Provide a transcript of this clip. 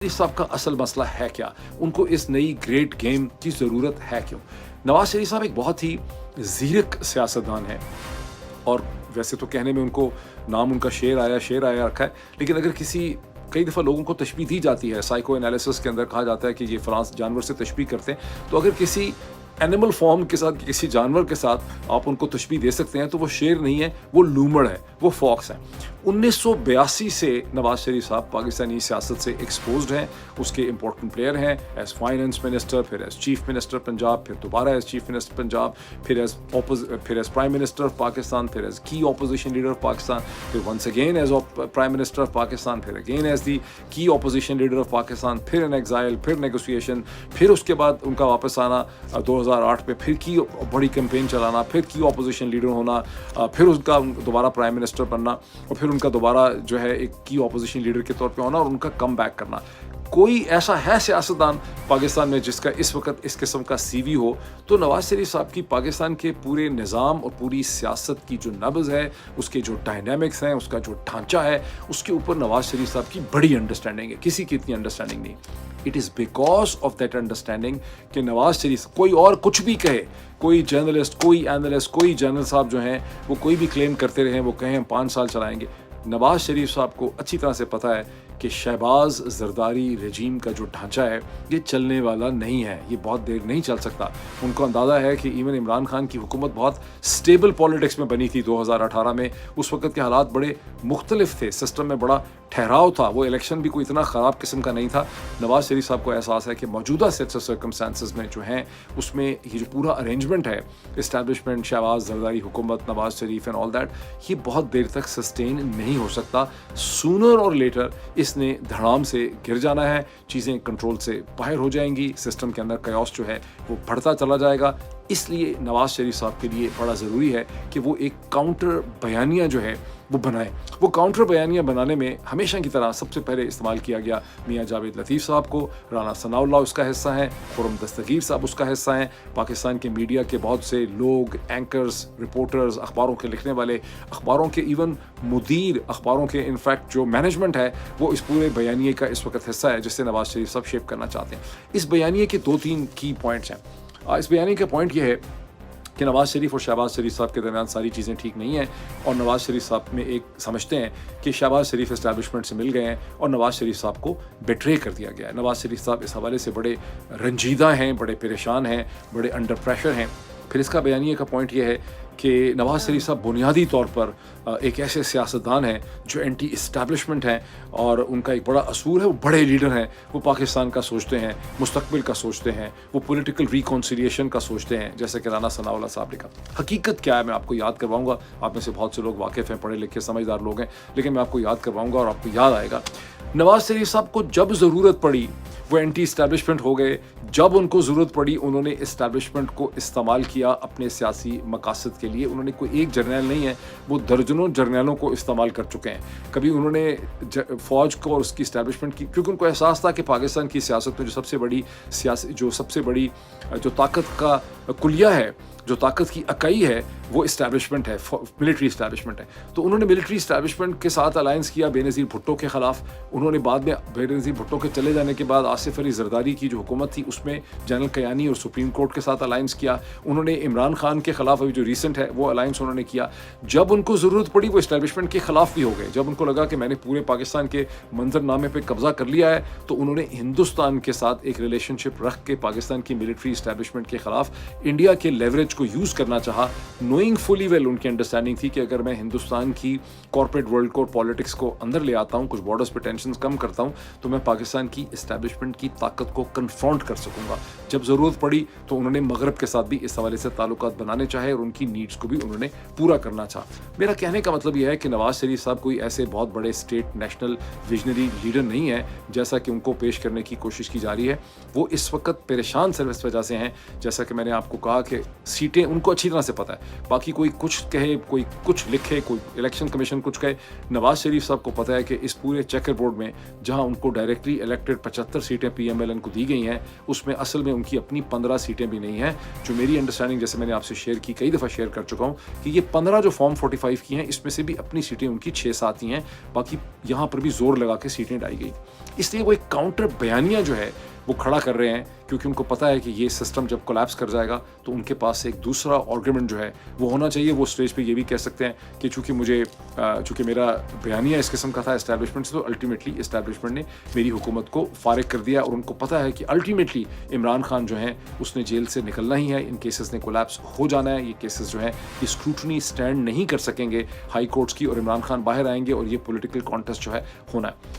शरीफ साहब का असल मसला है क्या? उनको इस नई ग्रेट गेम की ज़रूरत है क्यों? नवाज़ शरीफ साहब एक बहुत ही ज़ीरक सियासतदान हैं और वैसे तो कहने में उनको नाम उनका शेर आया रखा है, लेकिन अगर कई दफ़ा लोगों को तशबीह दी जाती है, साइको एनालिसिस के अंदर कहा जाता है कि ये फ़लाँ जानवर से तशबीह करते हैं, तो अगर किसी एनिमल फॉर्म के साथ, किसी जानवर के साथ आप उनको तशबीह दे सकते हैं, तो वो शेर नहीं है, वो लूमड़ है, वो फॉक्स है। 1982 से नवाज़ शरीफ साहब पाकिस्तानी सियासत से एक्सपोज्ड हैं, उसके इम्पोर्टेंट प्लेयर हैं, एज फाइनेंस मिनिस्टर, फिर एज चीफ मिनिस्टर पंजाब, फिर दोबारा एज चीफ मिनिस्टर पंजाब, फिर as prime minister of Pakistan, फिर एज की ऑपोजिशन लीडर ऑफ पाकिस्तान, फिर once again as prime minister of Pakistan, फिर अगेन एज दी की ऑपोजिशन लीडर ऑफ पाकिस्तान, फिर इन एग्जाइल, फिर नेगोशिएशन, फिर उसके बाद उनका वापस आना 2008 में, फिर की बड़ी कैंपेन चलाना, फिर की ऑपोजिशन लीडर होना, फिर उसका दोबारा प्राइम मिनिस्टर बनना और फिर उनका दोबारा जो है एक की ऑपोजिशन लीडर के तौर पे होना और उनका कम बैक करना। कोई ऐसा है सियासतदान पाकिस्तान में जिसका इस वक्त इस किस्म का सीवी हो, तो नवाज़ शरीफ साहब की पाकिस्तान के पूरे निज़ाम और पूरी सियासत की जो नब्ज़ है, उसके जो डायनामिक्स हैं, उसका जो ढांचा है, उसके ऊपर नवाज़ शरीफ साहब की बड़ी अंडरस्टैंडिंग है। किसी की इतनी अंडरस्टैंडिंग नहीं। It is because of that understanding कि नवाज़ शरीफ कोई और कुछ भी कहे, कोई जर्नलिस्ट, कोई एनालिस्ट, कोई जर्नल साहब जो हैं वो कोई भी क्लेम करते रहे, वो कहें हम 5 साल चलाएंगे, नवाज़ शरीफ साहब को अच्छी तरह से पता है कि शहबाज जरदारी रजीम का जो ढांचा है ये चलने वाला नहीं है, ये बहुत देर नहीं चल सकता। उनको अंदाज़ा है कि इवन इमरान खान की हुकूमत बहुत स्टेबल पॉलिटिक्स में बनी थी 2018 में, उस वक्त के हालात बड़े मुख्तलिफ थे, सिस्टम में बड़ा ठहराव था, वो इलेक्शन भी कोई इतना ख़राब किस्म का नहीं था। नवाज़ शरीफ साहब को एहसास है कि मौजूदा सेट्स ऑफ सर्कमस्टांसिस में जो हैं उसमें ये जो पूरा अरेंजमेंट है, इस्टेब्लिशमेंट, शहबाज जरदारी हुकूमत, Nawaz Sharif and all that, ये बहुत देर तक सस्टेन नहीं हो सकता। सूनर और लेटर इसने धड़ाम से गिर जाना है, चीज़ें कंट्रोल से बाहर हो जाएंगी, सिस्टम के अंदर कयास जो है वो बढ़ता चला जाएगा। इसलिए नवाज़ शरीफ साहब के लिए बड़ा ज़रूरी है कि वो एक काउंटर बयानिया जो है वो बनाए। वो काउंटर बयानिया बनाने में हमेशा की तरह सबसे पहले इस्तेमाल किया गया मियाँ जावेद लतीफ़ साहब को, राना सनाउल्लाह उसका हिस्सा हैं, खुर्रम दस्तगीर साहब उसका हिस्सा हैं, पाकिस्तान के मीडिया के बहुत से लोग, एंकर्स, रिपोर्टर्स, अखबारों के लिखने वाले, अखबारों के इवन मुदीर, अखबारों के इनफैक्ट जो मैनेजमेंट है वो इस पूरे बयानिए का इस वक्त हिस्सा है जिससे नवाज़ शरीफ साहब शेप करना चाहते हैं। इस बयानिए के 2-3 की पॉइंट्स हैं। इस बयानी का पॉइंट ये है कि नवाज़ शरीफ और शहबाज शरीफ साहब के दरमियान सारी चीज़ें ठीक नहीं हैं और नवाज़ शरीफ साहब में एक समझते हैं कि शहबाज शरीफ इस्टेब्लिशमेंट से मिल गए हैं और नवाज़ शरीफ साहब को बेट्रे कर दिया गया है। नवाज़ शरीफ साहब इस हवाले से बड़े रंजीदा हैं, बड़े परेशान हैं, बड़े अंडर प्रेशर हैं। फिर इसका बयानिए का पॉइंट ये है कि नवाज़ शरीफ साहब बुनियादी तौर पर एक ऐसे सियासतदान हैं जो एंटी इस्टेब्लिशमेंट हैं और उनका एक बड़ा असूल है, वो बड़े लीडर हैं, वो पाकिस्तान का सोचते हैं, मुस्तकबिल का सोचते हैं, वो पॉलिटिकल रिकॉन्सिलिएशन का सोचते हैं, जैसे कि राना सनाउल्लाह साहब ने कहा। हकीकत क्या है मैं आपको याद करवाऊंगा, आप में से बहुत से लोग वाकिफ़ हैं, पढ़े लिखे समझदार लोग हैं, लेकिन मैं आपको याद करवाऊंगा और आपको याद आएगा। नवाज़ शरीफ साहब को जब ज़रूरत पड़ी वो एंटी इस्टेब्लिशमेंट हो गए, जब उनको ज़रूरत पड़ी उन्होंने इस्टेब्लिशमेंट को इस्तेमाल किया अपने सियासी मकासद के लिए। उन्होंने कोई एक जर्नैल नहीं है, वो दर्जनों जर्नैलों को इस्तेमाल कर चुके हैं। कभी उन्होंने फ़ौज को और उसकी इस्टेब्लिशमेंट की, क्योंकि उनको एहसास था कि पाकिस्तान की सियासत में जो सबसे बड़ी जो ताकत का कुलिया है, जो ताकत की इकाई है, वो इस्टेब्लिशमेंट है, मिलिट्री इस्टेब्लिशमेंट है। तो उन्होंने मिलिट्री इस्टेब्लिशमेंट के साथ अलायंस किया बेनज़ीर भुट्टो के ख़िलाफ़। उन्होंने बाद में बेनज़ीर भुट्टो के चले जाने के बाद आसिफ अली जरदारी की जो हुकूमत थी उसमें जनरल कयानी और सुप्रीम कोर्ट के साथ अलायंस किया। उन्होंने इमरान खान के ख़िलाफ़ अभी जो रिसेंट है वो अलायंस उन्होंने किया। जब उनको ज़रूरत पड़ी वो इस्टेब्लिशमेंट के ख़िलाफ़ भी हो गए। जब उनको लगा कि मैंने पूरे पाकिस्तान के मंजरनामे पर कब्ज़ा कर लिया है, तो उन्होंने हिंदुस्तान के साथ एक रिलेशनशिप रख के पाकिस्तान की मिलिट्री इस्टेब्लिशमेंट के ख़िलाफ़ इंडिया के लेवरेज को यूज़ करना चाहा, नोइंग फुली वेल उनकी अंडरस्टैंडिंग थी कि अगर मैं हिंदुस्तान की कॉर्पोरेट वर्ल्ड को, पॉलिटिक्स को अंदर ले आता हूँ, कुछ बॉर्डर्स पे टेंशंस कम करता हूँ, तो मैं पाकिस्तान की इस्टेब्लिशमेंट की ताकत को कन्फ्रंट कर सकूंगा। जब ज़रूरत पड़ी तो उन्होंने मगरब के साथ भी इस हवाले से ताल्लुकात बनाने चाहे और उनकी नीड्स को भी उन्होंने पूरा करना चाहा। मेरा कहने का मतलब यह है कि नवाज़ शरीफ साहब कोई ऐसे बहुत बड़े स्टेट नेशनल विजनरी लीडर नहीं है जैसा कि उनको पेश करने की कोशिश की जा रही है। वो इस वक्त परेशान सिर्फ इस वजह से हैं, जैसा कि मैंने आपको कहा कि सीटें उनको अच्छी तरह से पता है, बाकी कोई कुछ कहे, कोई कुछ लिखे, कोई इलेक्शन कमीशन कुछ कहे, नवाज़ शरीफ साहब को पता है कि इस पूरे चेकर बोर्ड में जहां उनको डायरेक्टली इलेक्टेड 75 सीटें PMLN को दी गई हैं, उसमें असल में उनकी अपनी 15 सीटें भी नहीं हैं। जो मेरी अंडरस्टैंडिंग, जैसे मैंने आपसे शेयर की, कई दफ़ा शेयर कर चुका हूँ कि ये 15 जो फॉर्म 45 की हैं, इसमें से भी अपनी सीटें उनकी 6-7 ही हैं, बाकी यहाँ पर भी जोर लगा के सीटें डाली गई। इसलिए वो एक काउंटर बयानिया जो है वो खड़ा कर रहे हैं, क्योंकि उनको पता है कि ये सिस्टम जब कोलैप्स कर जाएगा तो उनके पास एक दूसरा आर्गुमेंट जो है वो होना चाहिए। वो स्टेज पे ये भी कह सकते हैं कि चूंकि मेरा बयानिया इस किस्म का था एस्टैब्लिशमेंट से, तो अल्टीमेटली एस्टैब्लिशमेंट ने मेरी हुकूमत को फारिग कर दिया, और उनको पता है कि अल्टीमेटली इमरान खान जो है उसने जेल से निकलना ही है, इन केसेस ने कोलैप्स हो जाना है। ये केसेस जो है ये स्क्रूटनी स्टैंड नहीं कर सकेंगे हाई कोर्ट्स की, और इमरान खान बाहर आएंगे और ये पॉलिटिकल कॉन्टेस्ट जो है होना है।